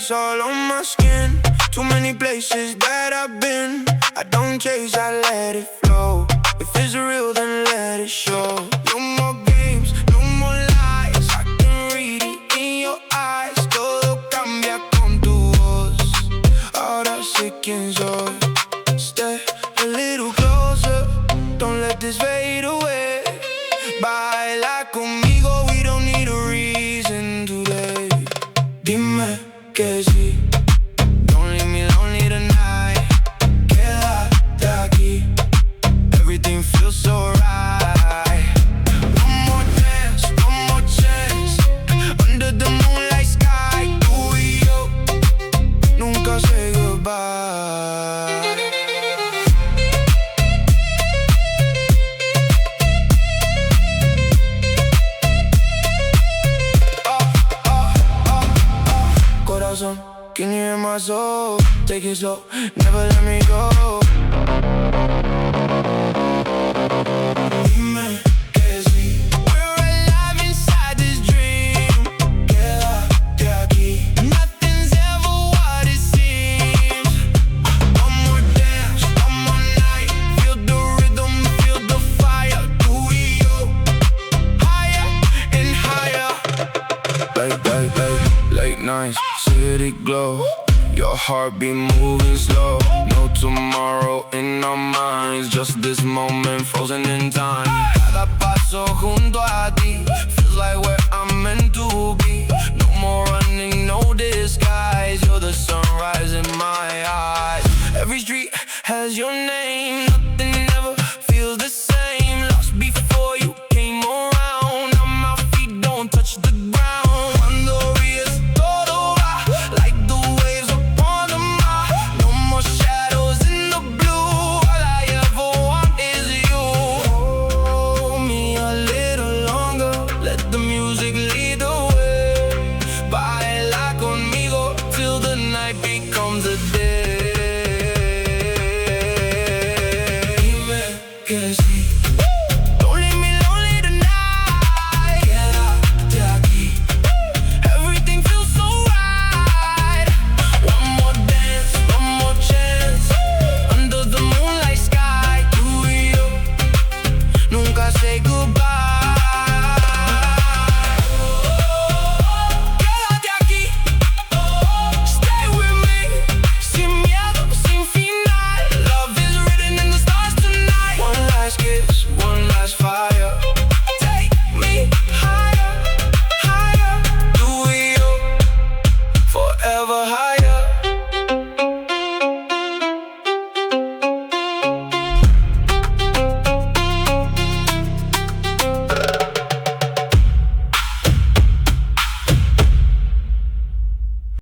ice all on my skin. Too many places that I've been. I don't chase, I let it flow. If it's real, then let it show. No more games, no more lies. I can read it in your eyes. Todo cambia con tu voz. Ahora sé quién soy. Step a little closer. Don't let this fade away. Baila conmigo, we don't need a reason today. Dime que sí. Don't leave me lonely tonight. Quédate aquí. Everything feels so right. One more dance, one more chance. Under the moonlight sky, tú y yo nunca say goodbye. Corazón, can you hear my soul? Take it slow, never let me go. Dime que sí. We're alive inside this dream. Quédate aquí. Nothing's ever what it seems. One more dance, one more night. Feel the rhythm, feel the fire. Tú y yo, higher and higher. Late nights, city glow. Your heartbeat moving slow. No tomorrow in our minds. Just this moment frozen in time. Cada paso junto a ti feels like we're